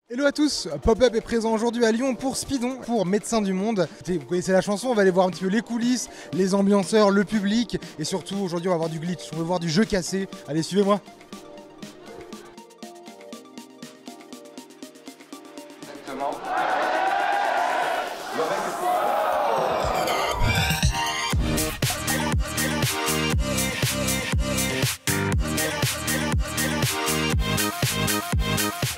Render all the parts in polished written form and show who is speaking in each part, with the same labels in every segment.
Speaker 1: Hello à tous, Pop-Up est présent aujourd'hui à Lyon pour Speedon, pour Médecins du Monde. Vous connaissez la chanson, on va aller voir un petit peu les coulisses, les ambianceurs, le public, et surtout aujourd'hui on va voir du glitch, on va voir du jeu cassé. Allez, suivez-moi.
Speaker 2: Exactement.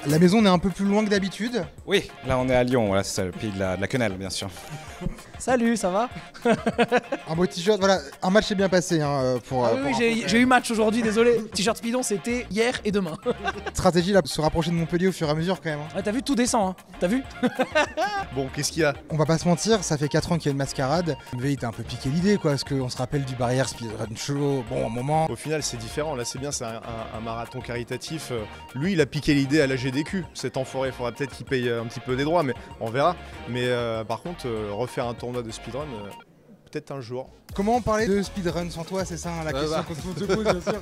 Speaker 1: La maison est un peu plus loin que d'habitude.
Speaker 3: Oui, là on est à Lyon, voilà, c'est ça, le pays de la quenelle bien sûr.
Speaker 4: Salut, ça va?
Speaker 1: Un beau t-shirt, voilà, un match s'est bien passé pour...
Speaker 4: Oui, j'ai eu match aujourd'hui, désolé. T-shirt Speedon, c'était hier et demain.
Speaker 1: Stratégie là, pour se rapprocher de Montpellier au fur et à mesure quand même.
Speaker 4: Ouais, t'as vu, tout descend, hein. T'as vu?
Speaker 5: Bon, qu'est-ce qu'il y a?
Speaker 1: On va pas se mentir, ça fait 4 ans qu'il y a une mascarade. MV il t'a un peu piqué l'idée quoi, parce qu'on se rappelle du barrière speedrun show, bon un moment.
Speaker 5: Au final, c'est différent. Là, c'est bien, c'est un marathon caritatif. Lui, il a piqué l'idée à la GDQ. Cet enfoiré, il faudra peut-être qu'il paye un petit peu des droits, mais on verra. Mais par contre, refaire un tournoi de speedrun, peut-être un jour.
Speaker 1: Comment parler de speedrun sans toi, c'est ça la question qu'on te pose bien sûr.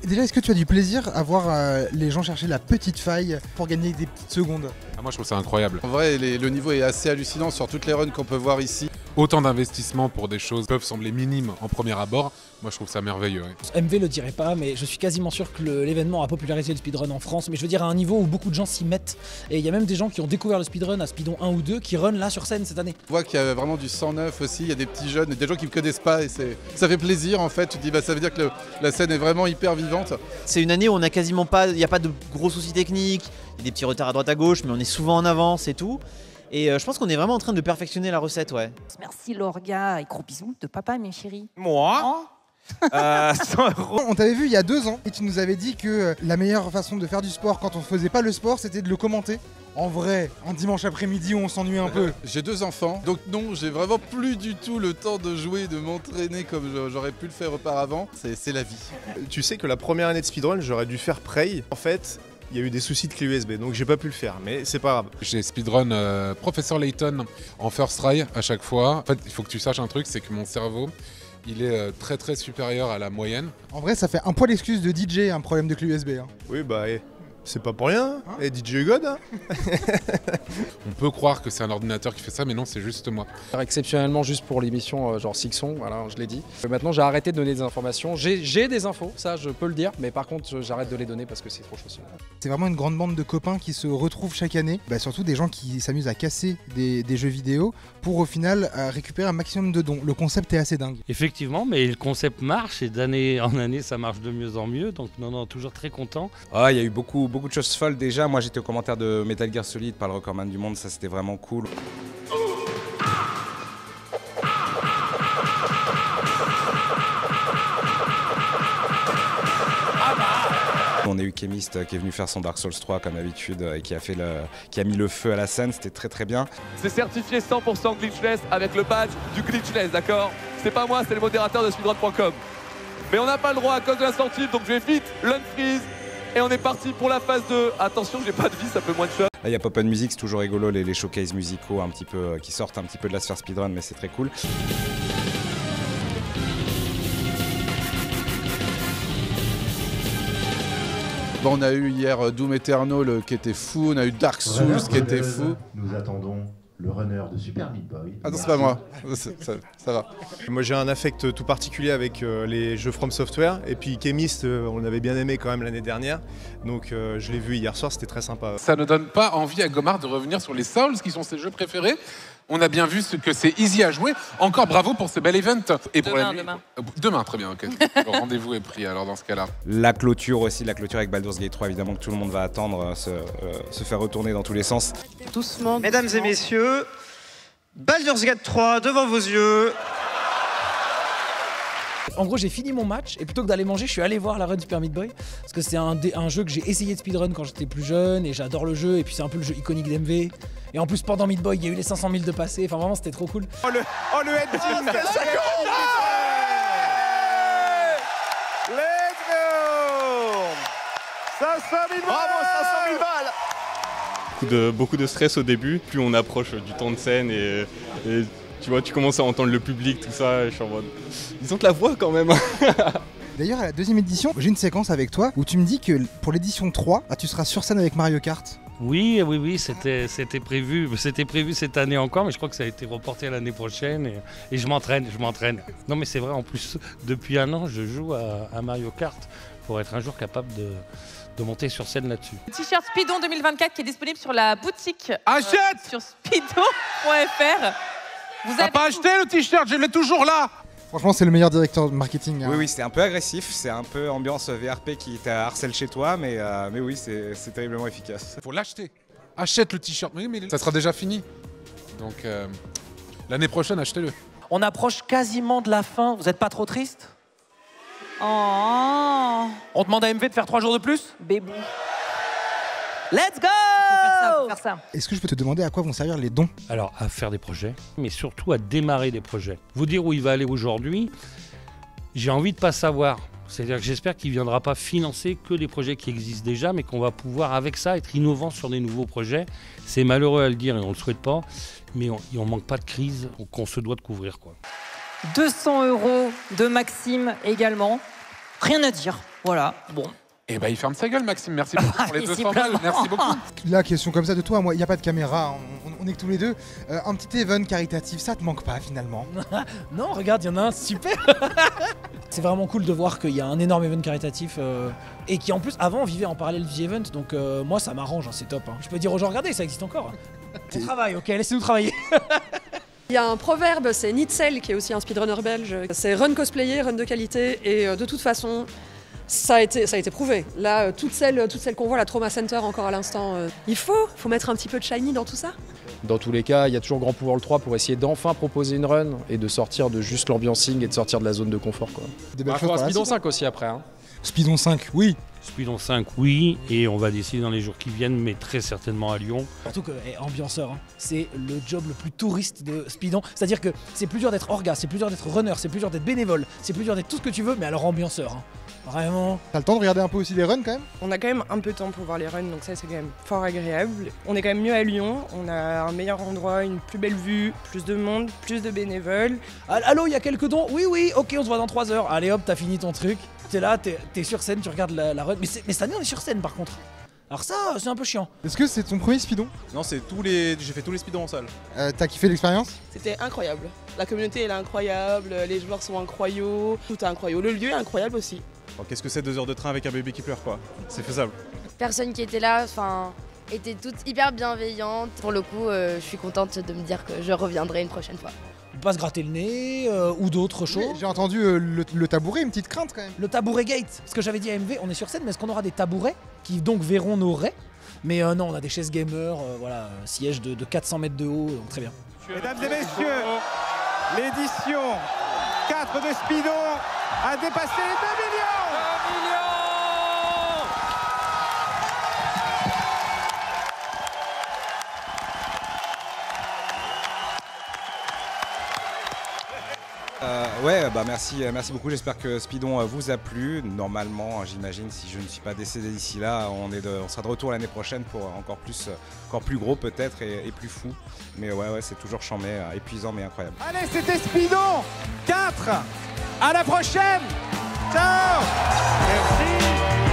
Speaker 1: Déjà, est-ce que tu as du plaisir à voir les gens chercher la petite faille pour gagner des petites secondes?
Speaker 6: Moi je trouve ça incroyable.
Speaker 7: En vrai, le niveau est assez hallucinant sur toutes les runs qu'on peut voir ici.
Speaker 6: Autant d'investissements pour des choses qui peuvent sembler minimes en premier abord, moi je trouve ça merveilleux. Ouais.
Speaker 4: MV le dirait pas, mais je suis quasiment sûr que l'événement a popularisé le speedrun en France, mais je veux dire à un niveau où beaucoup de gens s'y mettent. Et il y a même des gens qui ont découvert le speedrun à Speedon 1 ou 2 qui run là sur scène cette année.
Speaker 7: On voit qu'il y a vraiment du sang neuf aussi, il y a des petits jeunes, des gens qui ne me connaissent pas et ça fait plaisir en fait. Tu te dis ça veut dire que la scène est vraiment hyper vivante.
Speaker 8: C'est une année où on a quasiment pas, il n'y a pas de gros soucis techniques, il y a des petits retards à droite à gauche, mais on est souvent en avance et tout. Et je pense qu'on est vraiment en train de perfectionner la recette, ouais.
Speaker 9: Merci Lorga et gros bisous de papa, mes chéris.
Speaker 3: Moi 100 €.
Speaker 1: On t'avait vu il y a 2 ans et tu nous avais dit que la meilleure façon de faire du sport quand on faisait pas le sport, c'était de le commenter. En vrai, un dimanche après-midi où on s'ennuie un peu.
Speaker 7: J'ai 2 enfants, donc non, j'ai vraiment plus du tout le temps de jouer, de m'entraîner comme j'aurais pu le faire auparavant. C'est la vie.
Speaker 5: Tu sais que la première année de speedrun, j'aurais dû faire Prey. En fait, il y a eu des soucis de clé USB, donc j'ai pas pu le faire, mais c'est pas grave.
Speaker 6: J'ai speedrun Professeur Layton en first try à chaque fois. En fait, il faut que tu saches un truc, c'est que mon cerveau, il est très très supérieur à la moyenne.
Speaker 1: En vrai, ça fait un poil d'excuse de DJ, un problème de clé USB.
Speaker 5: Oui, bah, c'est pas pour rien, hein. DJ God, hein.
Speaker 6: On peut croire que c'est un ordinateur qui fait ça, mais non, c'est juste moi.
Speaker 10: Exceptionnellement, juste pour l'émission genre Sixon, voilà, je l'ai dit. Maintenant, j'ai arrêté de donner des informations. J'ai des infos, ça, je peux le dire, mais par contre, j'arrête de les donner parce que c'est trop chaud.
Speaker 1: C'est vraiment une grande bande de copains qui se retrouvent chaque année. Surtout des gens qui s'amusent à casser des jeux vidéo pour au final récupérer un maximum de dons. Le concept est assez dingue.
Speaker 11: Effectivement, mais le concept marche et d'année en année, ça marche de mieux en mieux. Donc, non, toujours très content.
Speaker 3: Ah, il y a eu beaucoup de choses folles déjà. Moi j'étais au commentaire de Metal Gear Solid par le recordman du monde, ça c'était vraiment cool. On a eu Chemist qui est venu faire son Dark Souls 3 comme d'habitude et qui a mis le feu à la scène, c'était très bien.
Speaker 2: C'est certifié 100% glitchless avec le badge du glitchless, d'accord? C'est pas moi, c'est le modérateur de speedrun.com. Mais on n'a pas le droit à cause de l'incentive, donc je vais vite l'unfreeze. Et on est parti pour la phase 2. Attention, j'ai pas de vie, ça peut moins de shot.
Speaker 3: Là, il y a Pop & Music, c'est toujours rigolo, les showcases musicaux un petit peu, qui sortent un petit peu de la sphère speedrun, mais c'est très cool.
Speaker 7: Bon, on a eu hier Doom Eternal qui était fou, on a eu Dark Souls qui était fou.
Speaker 12: Nous attendons le runner de Super Meat Boy.
Speaker 7: Ah non, c'est pas moi, ça va.
Speaker 5: Moi j'ai un affect tout particulier avec les jeux From Software, et puis Chemist, on avait bien aimé quand même l'année dernière, donc je l'ai vu hier soir, c'était très sympa.
Speaker 6: Ça ne donne pas envie à Gomard de revenir sur les Souls qui sont ses jeux préférés. On a bien vu que c'est easy à jouer. Encore bravo pour ce bel event. Et pour demain, très bien, ok. Le rendez-vous est pris alors dans ce cas-là.
Speaker 3: La clôture aussi, la clôture avec Baldur's Gate 3, évidemment que tout le monde va attendre, se faire retourner dans tous les sens.
Speaker 9: Doucement.
Speaker 8: Mesdames et messieurs, Baldur's Gate 3 devant vos yeux.
Speaker 4: En gros, j'ai fini mon match et plutôt que d'aller manger, je suis allé voir la run Super Meat Boy parce que c'est un jeu que j'ai essayé de speedrun quand j'étais plus jeune et j'adore le jeu et puis c'est un peu le jeu iconique d'MV. Et en plus, pendant Meat Boy, il y a eu les 500 000 de passés. Enfin, vraiment, c'était trop cool.
Speaker 5: Oh le ending. Let's go. 500 000 balles. Bravo, 500 000 balles.
Speaker 13: Beaucoup de stress au début. Plus on approche du temps de scène et tu vois, tu commences à entendre le public, tout ça. Et je suis en mode... Ils ont de la voix quand même.
Speaker 1: D'ailleurs, à la deuxième édition, j'ai une séquence avec toi où tu me dis que pour l'édition 3, tu seras sur scène avec Mario Kart.
Speaker 11: Oui, c'était prévu. C'était prévu cette année encore, mais je crois que ça a été reporté à l'année prochaine. Et je m'entraîne. Non, mais c'est vrai, en plus, depuis un an, je joue à Mario Kart pour être un jour capable de monter sur scène là-dessus.
Speaker 14: Le t-shirt Speedon 2024 qui est disponible sur la boutique.
Speaker 6: Achète
Speaker 14: sur speedon.fr.
Speaker 6: T'as pas acheté le t-shirt, je l'ai toujours là.
Speaker 1: Franchement, c'est le meilleur directeur de marketing.
Speaker 3: Oui, c'était un peu agressif, c'est un peu ambiance VRP qui te harcèle chez toi, mais oui, c'est terriblement efficace.
Speaker 6: Faut l'acheter. Achète le t-shirt. Oui, mais ça sera déjà fini. Donc l'année prochaine, achetez-le.
Speaker 15: On approche quasiment de la fin. Vous êtes pas trop triste?
Speaker 14: Oh.
Speaker 15: On demande à MV de faire 3 jours de plus?
Speaker 14: Bébou.
Speaker 15: Let's go!
Speaker 14: Faut faire ça.
Speaker 1: Est-ce que je peux te demander à quoi vont servir les dons?
Speaker 11: Alors, à faire des projets, mais surtout à démarrer des projets. Vous dire où il va aller aujourd'hui, j'ai envie de pas savoir. C'est-à-dire que j'espère qu'il ne viendra pas financer que les projets qui existent déjà, mais qu'on va pouvoir, avec ça, être innovant sur des nouveaux projets. C'est malheureux à le dire et on ne le souhaite pas, mais on manque pas de crise qu'on se doit de couvrir, quoi.
Speaker 14: 200 € de Maxime également. Rien à dire. Voilà, bon.
Speaker 6: Eh ben, il ferme sa gueule, Maxime. Merci beaucoup pour les 200 balles. Merci beaucoup.
Speaker 1: La question comme ça de toi, moi, il n'y a pas de caméra, on est que tous les deux. Un petit event caritatif, ça te manque pas finalement?
Speaker 4: Non, regarde, il y en a un, super. C'est vraiment cool de voir qu'il y a un énorme event caritatif et qui en plus, avant, on vivait en parallèle du event, donc moi, ça m'arrange, hein, c'est top. Hein. Je peux dire aux gens, regardez, ça existe encore. On travaille, ok, laissez-nous travailler.
Speaker 16: Il y a un proverbe, c'est Nitzel, qui est aussi un speedrunner belge. C'est run cosplayer, run de qualité, et de toute façon, ça a été prouvé. Là, toutes celles qu'on voit, la Trauma Center encore à l'instant, il faut mettre un petit peu de shiny dans tout ça.
Speaker 10: Dans tous les cas, il y a toujours Grand Power 3 pour essayer d'enfin proposer une run et de sortir de juste l'ambiancing et de sortir de la zone de confort, quoi.
Speaker 1: Des belles choses par la
Speaker 10: Speedon
Speaker 1: suite.
Speaker 10: 5 aussi après. Hein.
Speaker 1: Speedon 5, oui.
Speaker 11: Speedon 5, oui, et on va décider dans les jours qui viennent, mais très certainement à Lyon.
Speaker 4: Surtout que, ambianceur, hein, c'est le job le plus touriste de Speedon. C'est-à-dire que c'est plus dur d'être orga, c'est plus dur d'être runner, c'est plus dur d'être bénévole, c'est plus dur d'être tout ce que tu veux, mais alors ambianceur. Hein. Vraiment.
Speaker 1: T'as le temps de regarder un peu aussi les runs quand même?
Speaker 17: On a quand même un peu de temps pour voir les runs, donc ça c'est quand même fort agréable. On est quand même mieux à Lyon, on a un meilleur endroit, une plus belle vue, plus de monde, plus de bénévoles.
Speaker 4: Allô, il y a quelques dons? Oui, ok, on se voit dans 3 heures. Allez hop, t'as fini ton truc. T'es là, t'es sur scène, tu regardes la run. Mais cette année, on est sur scène par contre. Alors ça, c'est un peu chiant.
Speaker 1: Est-ce que c'est ton premier speedon?
Speaker 18: Non, j'ai fait tous les speedons en salle.
Speaker 1: T'as kiffé l'expérience?
Speaker 17: C'était incroyable. La communauté elle est incroyable, les joueurs sont incroyables, tout est incroyable. Le lieu est incroyable aussi.
Speaker 18: Bon, qu'est-ce que c'est 2 heures de train avec un bébé qui pleure, quoi? C'est faisable.
Speaker 19: Personnes qui étaient là, étaient toutes hyper bienveillantes. Pour le coup, je suis contente de me dire que je reviendrai une prochaine fois.
Speaker 4: Pas se gratter le nez ou d'autres choses.
Speaker 1: Oui, j'ai entendu le tabouret, une petite crainte quand même.
Speaker 4: Le tabouret gate, ce que j'avais dit à MV, on est sur scène, mais est-ce qu'on aura des tabourets qui donc verront nos raies? Mais non, on a des chaises gamer, voilà, sièges de 400 mètres de haut, donc très bien.
Speaker 20: Mesdames et messieurs, l'édition 4 de Speedon a dépassé les 2 millions.
Speaker 3: Merci beaucoup. J'espère que Speedon vous a plu. Normalement, j'imagine, si je ne suis pas décédé d'ici là, on sera de retour l'année prochaine pour encore plus gros peut-être et plus fou. Mais ouais, c'est toujours chambé, épuisant mais incroyable.
Speaker 20: Allez, c'était Speedon 4. À la prochaine. Ciao. Merci.